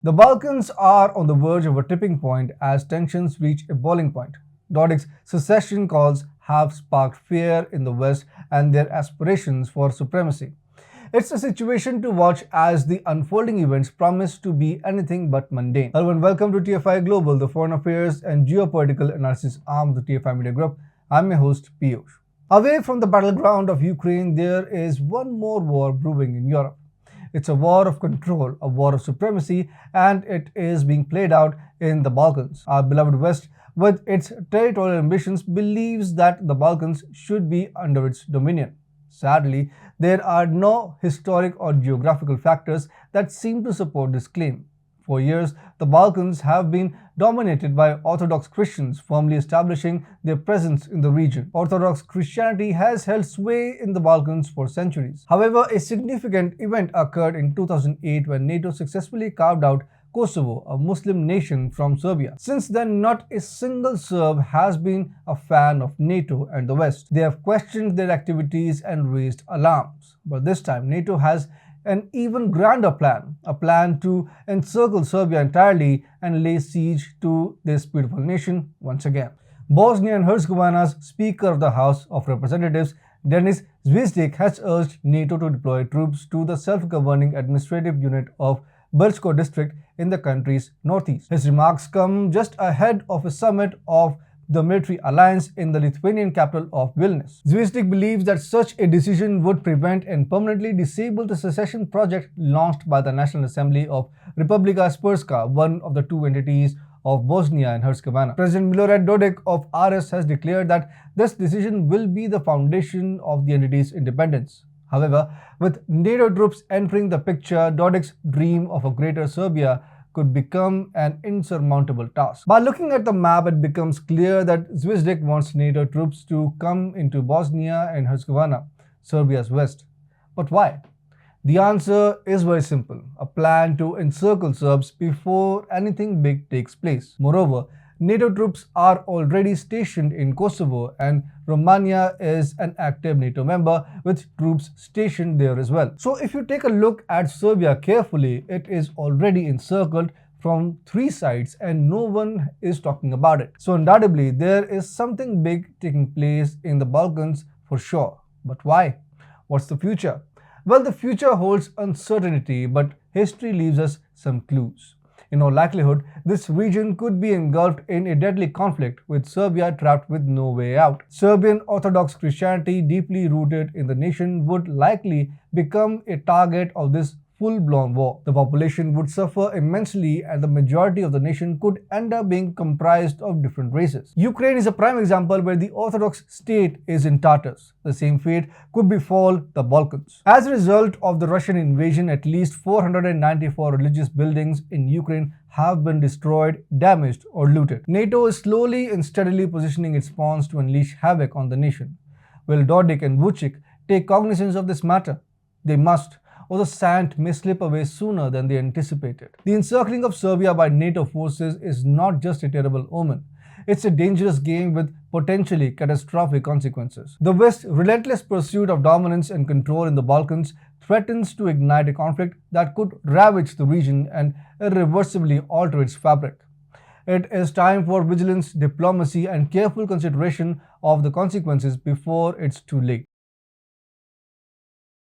The Balkans are on the verge of a tipping point as tensions reach a boiling point. Dodik's secession calls have sparked fear in the West and their aspirations for supremacy. It's a situation to watch as the unfolding events promise to be anything but mundane. Hello and welcome to TFI Global, the foreign affairs and geopolitical analysis arm of the TFI Media Group. I'm your host, Piyush. Away from the battleground of Ukraine, there is one more war brewing in Europe. It's a war of control, a war of supremacy, and it is being played out in the Balkans. Our beloved West, with its territorial ambitions, believes that the Balkans should be under its dominion. Sadly, there are no historic or geographical factors that seem to support this claim. For years, the Balkans have been dominated by Orthodox Christians, firmly establishing their presence in the region. Orthodox Christianity has held sway in the Balkans for centuries. However, a significant event occurred in 2008 when NATO successfully carved out Kosovo, a Muslim nation, from Serbia. Since then, not a single Serb has been a fan of NATO and the West. They have questioned their activities and raised alarms. But this time, NATO has an even grander plan, a plan to encircle Serbia entirely and lay siege to this beautiful nation once again. Bosnia and Herzegovina's Speaker of the House of Representatives, Denis Zvizdik, has urged NATO to deploy troops to the self-governing administrative unit of Brčko district in the country's northeast. His remarks come just ahead of a summit of the military alliance in the Lithuanian capital of Vilnius. Zvizdik believes that such a decision would prevent and permanently disable the secession project launched by the National Assembly of Republika Srpska, one of the two entities of Bosnia and Herzegovina. President Milorad Dodik of RS has declared that this decision will be the foundation of the entity's independence. However, with NATO troops entering the picture, Dodik's dream of a greater Serbia could become an insurmountable task. By looking at the map, it becomes clear that Zvizdik wants NATO troops to come into Bosnia and Herzegovina, Serbia's west. But why? The answer is very simple: a plan to encircle Serbs before anything big takes place. Moreover, NATO troops are already stationed in Kosovo, and Romania is an active NATO member with troops stationed there as well. So if you take a look at Serbia carefully, it is already encircled from three sides and no one is talking about it. So undoubtedly, there is something big taking place in the Balkans for sure. But why? What's the future? Well, the future holds uncertainty, but history leaves us some clues. In all likelihood, this region could be engulfed in a deadly conflict, with Serbia trapped with no way out. Serbian Orthodox Christianity, deeply rooted in the nation, would likely become a target of this full-blown war. The population would suffer immensely and the majority of the nation could end up being comprised of different races. Ukraine is a prime example where the Orthodox state is in tatters. The same fate could befall the Balkans. As a result of the Russian invasion, at least 494 religious buildings in Ukraine have been destroyed, damaged, or looted. NATO is slowly and steadily positioning its pawns to unleash havoc on the nation. Will Dodik and Vucic take cognizance of this matter? They must, or the sand may slip away sooner than they anticipated. The encircling of Serbia by NATO forces is not just a terrible omen. It's a dangerous game with potentially catastrophic consequences. The West's relentless pursuit of dominance and control in the Balkans threatens to ignite a conflict that could ravage the region and irreversibly alter its fabric. It is time for vigilance, diplomacy, and careful consideration of the consequences before it's too late.